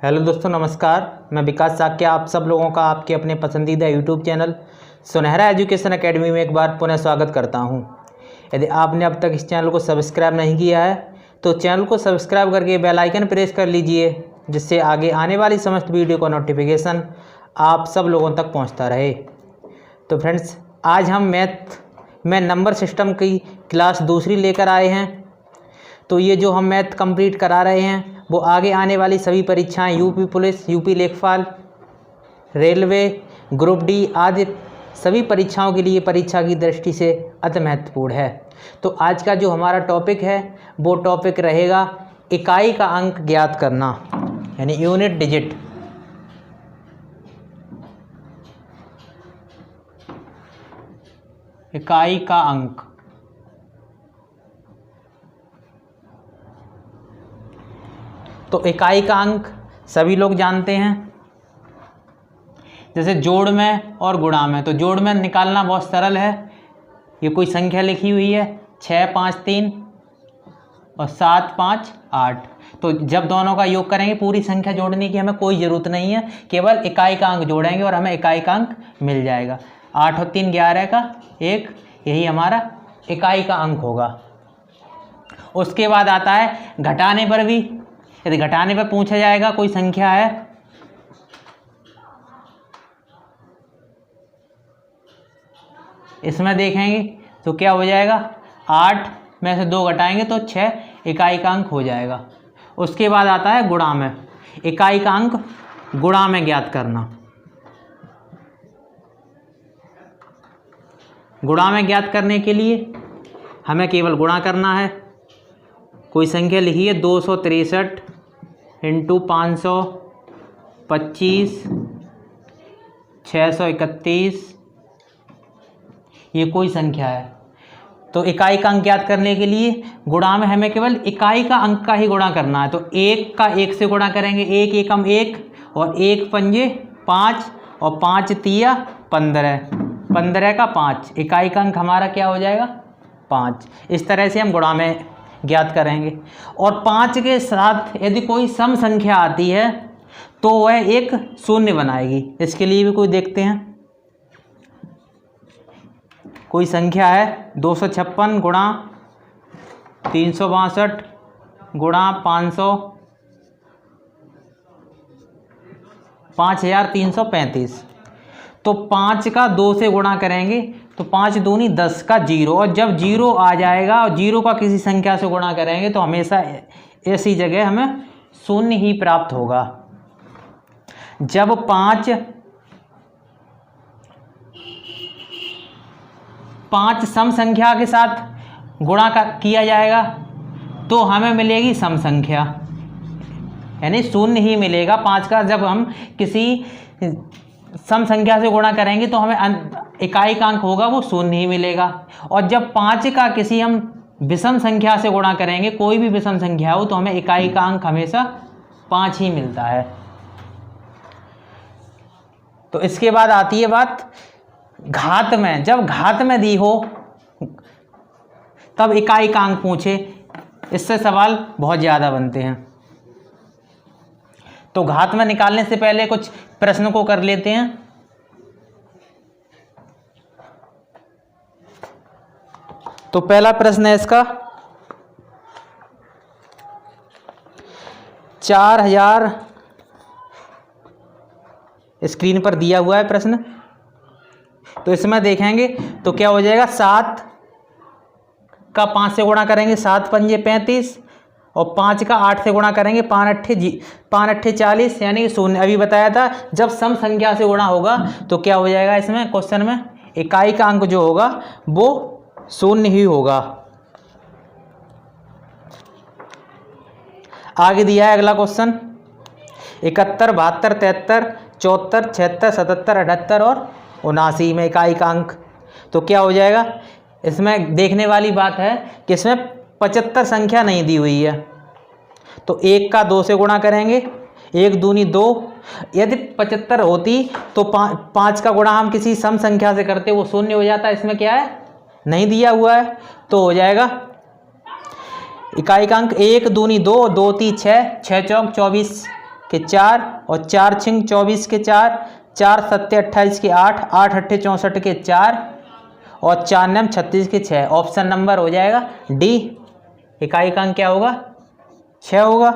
Hello दोस्तों, नमस्कार। मैं विकास साक्या आप सब लोगों का आपके अपने पसंदीदा यूट्यूब चैनल सुनहरा एजुकेशन एकेडमी में एक बार पुनः स्वागत करता हूं। यदि आपने अब तक इस चैनल को सब्सक्राइब नहीं किया है तो चैनल को सब्सक्राइब करके बेल आइकन प्रेस कर लीजिए, जिससे आगे आने वाली समस्त वीडियो का नोटिफिकेशन आप सब लोगों तक पहुँचता रहे। तो फ्रेंड्स, आज हम मैथ में नंबर सिस्टम की क्लास दूसरी लेकर आए हैं। तो ये जो हम मैथ कंप्लीट करा रहे हैं वो आगे आने वाली सभी परीक्षाएं यूपी पुलिस, यूपी लेखपाल, रेलवे, ग्रुप डी आदि सभी परीक्षाओं के लिए परीक्षा की दृष्टि से अति महत्वपूर्ण है। तो आज का जो हमारा टॉपिक है वो टॉपिक रहेगा इकाई का अंक ज्ञात करना, यानी यूनिट डिजिट। इकाई का अंक। तो इकाई का अंक सभी लोग जानते हैं, जैसे जोड़ में और गुणा में। तो जोड़ में निकालना बहुत सरल है। ये कोई संख्या लिखी हुई है 6, 5, 3 और 7, 5, 8। तो जब दोनों का योग करेंगे पूरी संख्या जोड़ने की हमें कोई ज़रूरत नहीं है, केवल इकाई का अंक जोड़ेंगे और हमें इकाई का अंक मिल जाएगा। 8 और 3 11 का 1, यही हमारा इकाई का अंक होगा। उसके बाद आता है घटाने पर भी। यदि घटाने पर पूछा जाएगा कोई संख्या है, इसमें देखेंगे तो क्या हो जाएगा, 8 में से 2 घटाएंगे तो 6 इकाई का अंक हो जाएगा। उसके बाद आता है गुणा में। इकाई का अंक गुणा में ज्ञात करना। गुणा में ज्ञात करने के लिए हमें केवल गुणा करना है। कोई संख्या लिखी है 263 इंटू 525 631, ये कोई संख्या है। तो इकाई का अंक ज्ञात करने के लिए गुणा में हमें केवल इकाई का अंक का ही गुणा करना है। तो 1 का 1 से गुणा करेंगे, 1 एकम 1 और 1 पंजे 5 और 5 तिया 15, 15 का 5, इकाई का अंक हमारा क्या हो जाएगा, 5। इस तरह से हम गुणा में ज्ञात करेंगे। और 5 के साथ यदि कोई सम संख्या आती है तो वह एक शून्य बनाएगी। इसके लिए भी कोई देखते हैं। कोई संख्या है 256 गुणा 362 गुणा 500 5335। तो 5 का 2 से गुणा करेंगे तो 5 दूनी 10 का 0, और जब 0 आ जाएगा और 0 का किसी संख्या से गुणा करेंगे तो हमेशा ऐसी जगह हमें शून्य ही प्राप्त होगा। जब 5 सम संख्या के साथ गुणा किया जाएगा तो हमें मिलेगी सम संख्या, यानी शून्य ही मिलेगा 5 का। जब हम किसी सम संख्या से गुणा करेंगे तो हमें इकाई का अंक होगा वो शून्य ही मिलेगा। और जब 5 का किसी हम विषम संख्या से गुणा करेंगे, कोई भी विषम संख्या हो, तो हमें इकाई का अंक हमेशा 5 ही मिलता है। तो इसके बाद आती है बात घात में। जब घात में दी हो तब इकाई का अंक पूछे, इससे सवाल बहुत ज़्यादा बनते हैं। तो घात में निकालने से पहले कुछ प्रश्न को कर लेते हैं। तो पहला प्रश्न है इसका 4000, स्क्रीन पर दिया हुआ है प्रश्न। तो इसमें देखेंगे तो क्या हो जाएगा, 7 का 5 से गुणा करेंगे 7 पंजे 35, और 5 का 8 से गुणा करेंगे 5 अट्ठे 40, यानी कि शून्य। अभी बताया था जब सम संख्या से गुणा होगा तो क्या हो जाएगा, इसमें क्वेश्चन में इकाई का अंक जो होगा वो शून्य ही होगा। आगे दिया है अगला क्वेश्चन 71, 72, 73, 74, 76, 77, 78 और 79 में इकाई का अंक। तो क्या हो जाएगा, इसमें देखने वाली बात है कि इसमें 75 संख्या नहीं दी हुई है। तो 1 का 2 से गुणा करेंगे, 1 दूनी 2। यदि 75 होती तो 5 का गुणा हम किसी सम संख्या से करते, वो शून्य हो जाता। इसमें क्या है, नहीं दिया हुआ है, तो हो जाएगा इकाई का अंक 1 दूनी 2, 2 3 6, 6 चौक 24, के 4 और 4 छिंग 24 के 4, 4 सत्ते 28 के 8, 8 अट्ठे 64 के 4 और 4 नम 36 के 6। ऑप्शन नंबर हो जाएगा डी। इकाई का अंक क्या होगा? 6 होगा।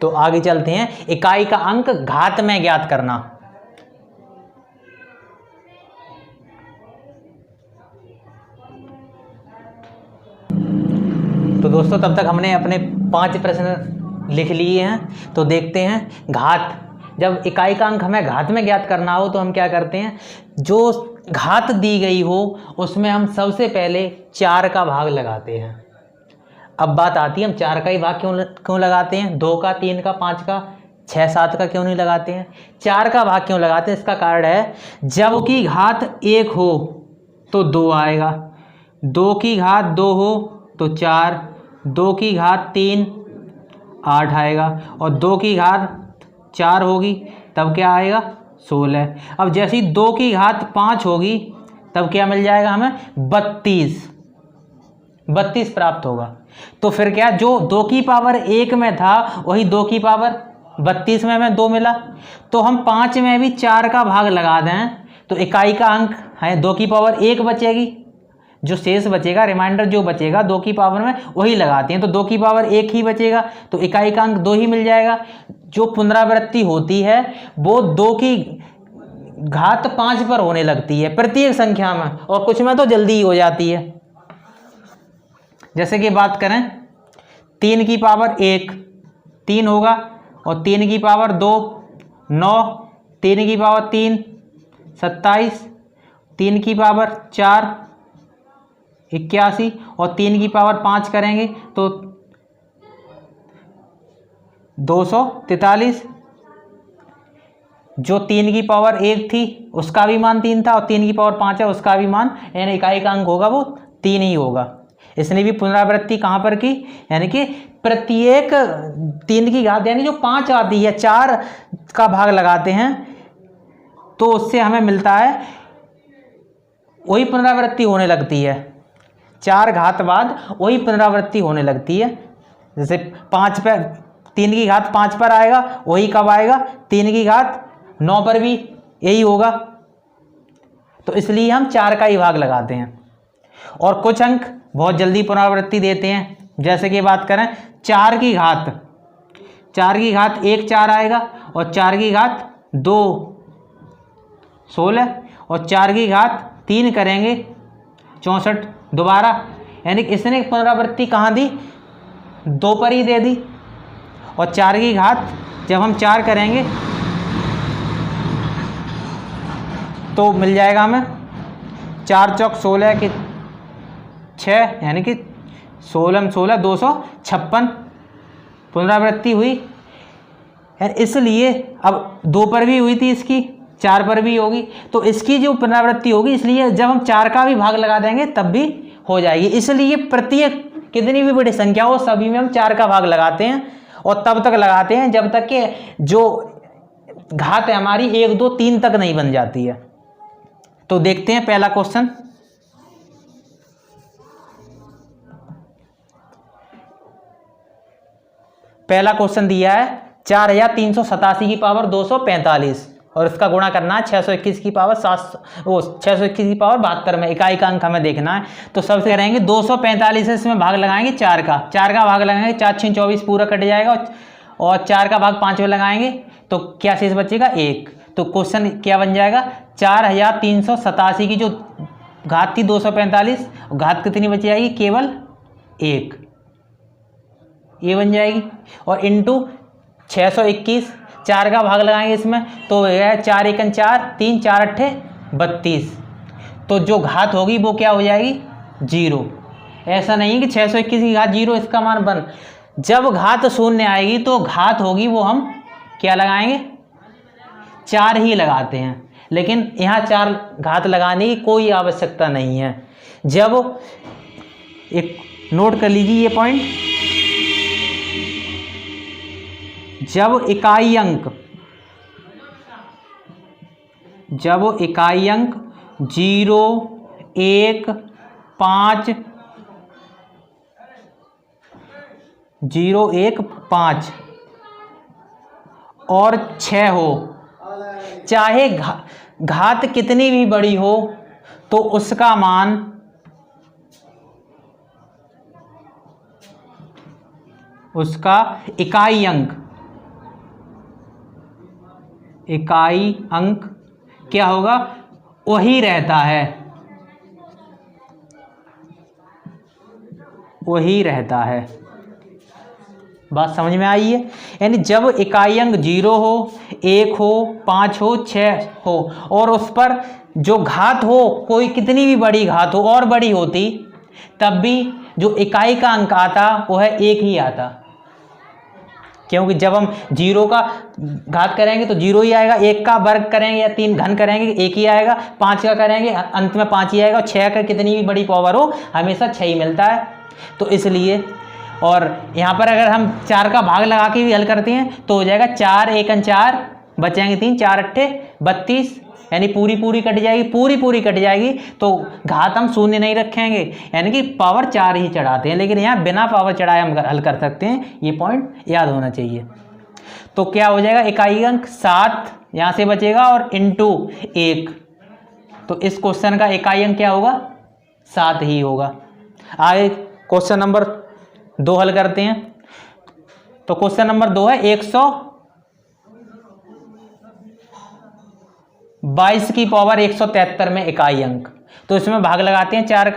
तो आगे चलते हैं, इकाई का अंक घात में ज्ञात करना। तो दोस्तों तब तक हमने अपने 5 प्रश्न लिख लिए हैं। तो देखते हैं घात, जब इकाई का अंक हमें घात में ज्ञात करना हो तो हम क्या करते हैं, जो घात दी गई हो उसमें हम सबसे पहले 4 का भाग लगाते हैं। अब बात आती है हम 4 का ही भाग क्यों लगाते हैं, 2 का, 3 का, 5 का, 6, 7 का क्यों नहीं लगाते हैं? 4 का भाग क्यों लगाते हैं? इसका कारण है जब की घात 1 हो तो 2 आएगा, 2 की घात 2 हो तो 4, 2 की घात 3 8 आएगा और 2 की घात 4 होगी तब क्या आएगा? 16। अब जैसे ही 2 की घात 5 होगी तब क्या मिल जाएगा हमें? 32 प्राप्त होगा। तो फिर क्या, जो 2 की पावर 1 में था वही 2 की पावर 32 में हमें 2 मिला। तो हम 5 में भी 4 का भाग लगा दें तो इकाई का अंक है 2 की पावर 1 बचेगी, जो शेष बचेगा, रिमाइंडर जो बचेगा 2 की पावर में वही लगाते हैं तो 2 की पावर 1 ही बचेगा, तो इकाई का अंक 2 ही मिल जाएगा। जो पुनरावृत्ति होती है वो 2 की घात 5 पर होने लगती है प्रत्येक संख्या में, और कुछ में तो जल्दी ही हो जाती है। जैसे कि बात करें 3 की पावर 1 3 होगा और 3 की पावर 2 9, 3 की पावर 3 27, 3 की पावर 4 81 और 3 की पावर 5 करेंगे तो 243। जो 3 की पावर 1 थी उसका भी मान 3 था और 3 की पावर 5 है उसका भी मान, यानी इकाई का अंक होगा वो 3 ही होगा। इसने भी पुनरावृत्ति कहाँ पर की, यानी कि प्रत्येक 3 की घात यानी जो 5 आती है 4 का भाग लगाते हैं तो उससे हमें मिलता है, वही पुनरावृत्ति होने लगती है 4 घात बाद वही पुनरावृत्ति होने लगती है। जैसे 5 पर 3 की घात 5 पर आएगा वही कब आएगा, 3 की घात 9 पर भी यही होगा। तो इसलिए हम 4 का ही भाग लगाते हैं। और कुछ अंक बहुत जल्दी पुनरावृत्ति देते हैं, जैसे कि बात करें 4 की घात 1 4 आएगा और 4 की घात 2 16 और 4 की घात 3 करेंगे 64 दोबारा, यानी कि इसने पुनरावृत्ति कहाँ दी, 2 पर ही दे दी। और 4 की घात जब हम 4 करेंगे तो मिल जाएगा हमें 4 चौक 16 के 6, यानी कि 16 16 256 पुनरावृत्ति हुई। इसलिए अब 2 पर भी हुई थी इसकी, 4 पर भी होगी, तो इसकी जो पुनरावृत्ति होगी, इसलिए जब हम 4 का भी भाग लगा देंगे तब भी हो जाएगी। इसलिए प्रत्येक कितनी भी बड़ी संख्या हो सभी में हम 4 का भाग लगाते हैं और तब तक लगाते हैं जब तक कि जो घात है हमारी 1 2 3 तक नहीं बन जाती है। तो देखते हैं पहला क्वेश्चन। पहला क्वेश्चन दिया है 4387 की पावर 245 और इसका गुणा करना है 621 की पावर 621 की पावर 72 में। इकाई का अंक हमें देखना है। तो सबसे करेंगे 245 से इसमें भाग लगाएंगे 4 का भाग लगाएंगे, 4 6 24 पूरा कट जाएगा और 4 का भाग 5 में लगाएंगे तो क्या शेष बचेगा 1। तो क्वेश्चन क्या बन जाएगा, 4387 की जो घात थी 245, घात कितनी बच जाएगी, केवल 1, ये बन जाएगी। और इंटू 621, 4 का भाग लगाएंगे इसमें तो यह 4 1 4 3 4 8 32, तो जो घात होगी वो क्या हो जाएगी 0। ऐसा नहीं है कि 621 की घात 0 इसका मान 1, जब घात 0 आएगी तो घात होगी वो हम क्या लगाएंगे 4 ही लगाते हैं, लेकिन यहाँ 4 घात लगाने की कोई आवश्यकता नहीं है। जब एक नोट कर लीजिए ये पॉइंट, जब इकाई अंक 0 1 5 015 और 6 हो, चाहे घात कितनी भी बड़ी हो तो उसका मान उसका इकाई अंक क्या होगा, वही रहता है, वही रहता है। बात समझ में आई है? यानी जब इकाई अंक 0 हो, 1 हो, 5 हो, 6 हो और उस पर जो घात हो, कोई कितनी भी बड़ी घात हो और बड़ी होती, तब भी जो इकाई का अंक आता वो है 1 ही आता, क्योंकि जब हम 0 का घात करेंगे तो 0 ही आएगा, 1 का वर्ग करेंगे या 3 घन करेंगे 1 ही आएगा, 5 का करेंगे अंत में 5 ही आएगा, 6 का कितनी भी बड़ी पावर हो हमेशा 6 ही मिलता है। तो इसलिए, और यहाँ पर अगर हम 4 का भाग लगा के भी हल करते हैं तो हो जाएगा 4 1 4 बचेंगे 3, 4 अट्ठे 32, यानी पूरी कट जाएगी, पूरी कट जाएगी। तो घात हम शून्य नहीं रखेंगे, यानी कि पावर 4 ही चढ़ाते हैं, लेकिन यहाँ बिना पावर चढ़ाए हम हल कर सकते हैं, ये पॉइंट याद होना चाहिए। तो क्या हो जाएगा, इकाई अंक 7 यहाँ से बचेगा और इंटू 1, तो इस क्वेश्चन का इकाई अंक क्या होगा, 7 ही होगा। आगे क्वेश्चन नंबर 2 हल करते हैं। तो क्वेश्चन नंबर 2 है 122 की पावर 173 में इकाई अंक। तो इसमें भाग लगाते हैं 4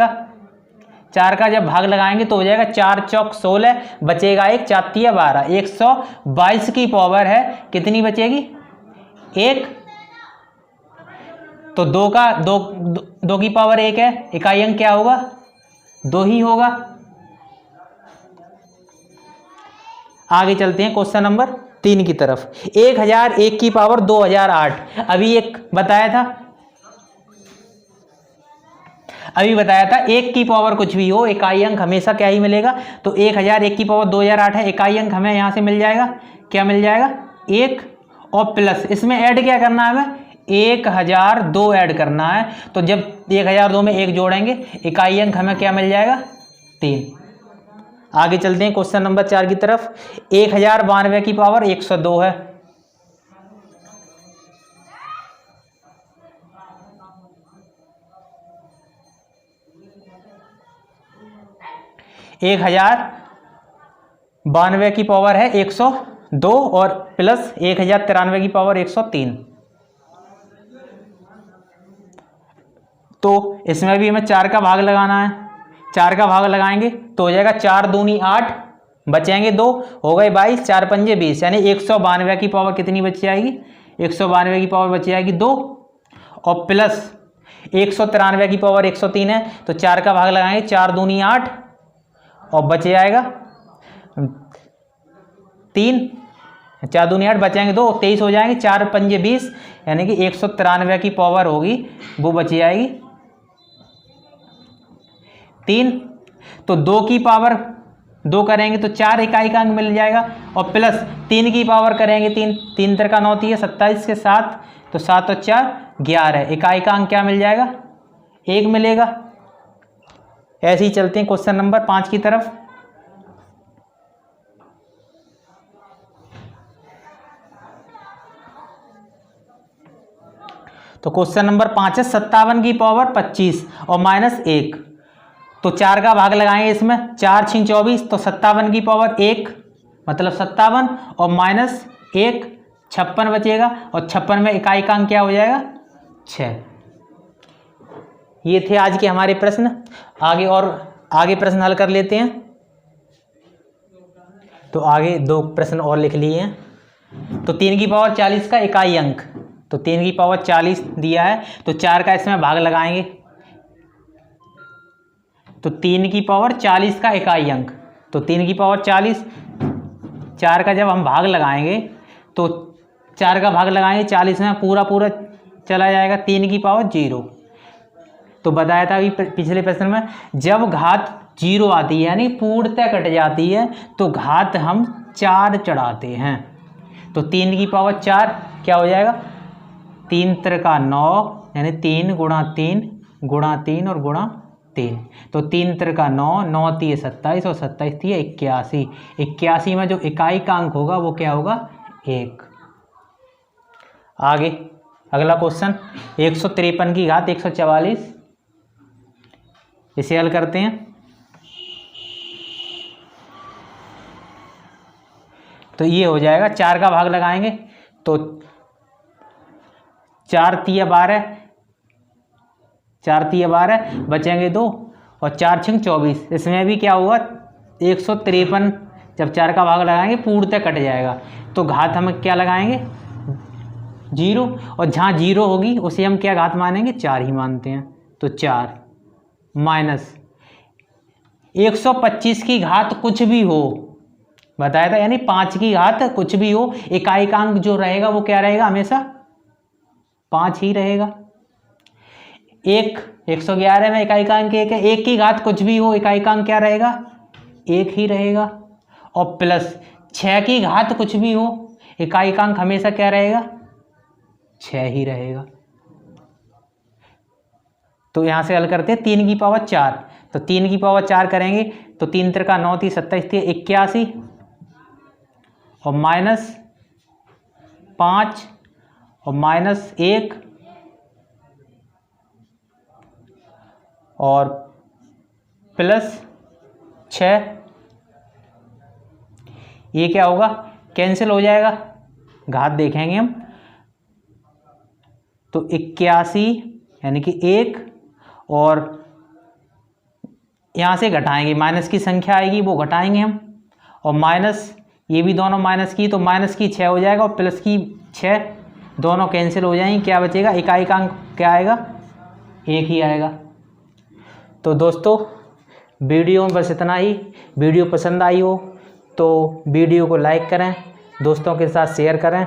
का जब भाग लगाएंगे तो हो जाएगा 4 चौक 16, बचेगा 1, 4 तिया 12। 122 की पावर है कितनी बचेगी, 1, तो 2 की पावर 1 है, इकाई अंक क्या होगा, 2 ही होगा। आगे चलते हैं क्वेश्चन नंबर 3 की तरफ। 1001 की पावर 2008, अभी बताया था 1 की पावर कुछ भी हो इकाई अंक हमेशा क्या ही मिलेगा, तो 1001 की पावर 2008 है, इकाई अंक हमें यहां से मिल जाएगा, क्या मिल जाएगा, 1 और प्लस इसमें ऐड क्या करना है, हमें 1002 ऐड करना है। तो जब 1002 में 1 जोड़ेंगे इकाई अंक हमें क्या मिल जाएगा, 3। आगे चलते हैं क्वेश्चन नंबर 4 की तरफ। 1092 की पावर 102 है। 1092 की पावर है 102 और प्लस 1093 की पावर 103। तो इसमें भी हमें 4 का भाग लगाना है, 4 का भाग लगाएंगे तो हो जाएगा 4 दूनी 8, बचेंगे 2, हो गए 22, 4 पंजे 20, यानी 192 की पावर कितनी बच जाएगी, 192 की पावर बच जाएगी 2 और प्लस 193 की पावर 103 है, तो 4 का भाग लगाएंगे, 4 दूनी 8 और बच जाएगा 3, 4 दूनी 8 बचेंगे 2, 23 हो जाएंगे, 4 पंजे 20, यानी कि 193 की पावर होगी वो बच जाएगी 3। तो 2 की पावर 2 करेंगे तो 4 इकाई का अंक मिल जाएगा और प्लस 3 की पावर करेंगे 3, 3 3 का 9 है 27 के 7, तो 7 और 4 11, इकाई का अंक क्या मिल जाएगा, 1 मिलेगा। ऐसे ही चलते हैं क्वेश्चन नंबर 5 की तरफ। तो क्वेश्चन नंबर 5 है 57 की पावर 25 और -1। तो 4 का भाग लगाएंगे इसमें, 4 6 24, तो 57 की पावर 1 मतलब 57 और -1 56 बचेगा और 56 में इकाई का अंक क्या हो जाएगा, 6। ये थे आज के हमारे प्रश्न। आगे प्रश्न हल कर लेते हैं। तो आगे 2 प्रश्न और लिख लिए हैं। तो 3 की पावर 40 का इकाई अंक, तो 3 की पावर 40 दिया है, तो 4 का इसमें भाग लगाएंगे, तो 3 की पावर 40 का इकाई अंक, तो 3 की पावर 40, 4 का जब हम भाग लगाएंगे तो 4 का भाग लगाएंगे 40 में पूरा चला जाएगा, 3 की पावर 0। तो बताया था अभी पिछले प्रश्न में, जब घात 0 आती है यानी पूर्णतः कट जाती है तो घात हम 4 चढ़ाते हैं। तो 3 की पावर 4 क्या हो जाएगा, 3 3 का 9, यानी 3 गुणा 3 गुणा 3 और गुणा 3। तो 3 त्रिका 9, 9 3 27 और 27 3 81। 81 में जो इकाई का अंक होगा वो क्या होगा? 1। आगे अगला क्वेश्चन 153 की घात 144, इसे हल करते हैं। तो ये हो जाएगा, 4 का भाग लगाएंगे तो 4 तिया 12, 4 तिया 12 बचेंगे 2 और 4 छिंग 24। इसमें भी क्या होगा? 153 जब 4 का भाग लगाएंगे पूर्णतः कट जाएगा। तो घात हम क्या लगाएंगे? 0, और जहाँ 0 होगी उसे हम क्या घात मानेंगे? 4 ही मानते हैं। तो 4 माइनस 125 की घात कुछ भी हो, बताया था, यानी 5 की घात कुछ भी हो, इकाई का अंक जो रहेगा वो क्या रहेगा? हमेशा 5 ही रहेगा। 111 में इकाई का अंक 1 है, 1 की घात कुछ भी हो, इकाई का अंक क्या रहेगा? 1 ही रहेगा। और प्लस 6 की घात कुछ भी हो, इकाई का अंक हमेशा क्या रहेगा? 6 ही रहेगा। तो यहां से हल करते हैं 3 की पावर 4। तो 3 की पावर 4 करेंगे तो 3 त्रिका 9 3 27 3 81 और माइनस 5 और माइनस 1 और प्लस 6। ये क्या होगा? कैंसिल हो जाएगा, घात देखेंगे हम। तो 81 यानी कि 1, और यहाँ से घटाएंगे, माइनस की संख्या आएगी वो घटाएंगे हम, और माइनस, ये भी दोनों माइनस की, तो माइनस की 6 हो जाएगा और प्लस की 6, दोनों कैंसिल हो जाएंगे। क्या बचेगा? इकाई का अंक क्या आएगा? 1 ही आएगा। तो दोस्तों वीडियो में बस इतना ही। वीडियो पसंद आई हो तो वीडियो को लाइक करें, दोस्तों के साथ शेयर करें।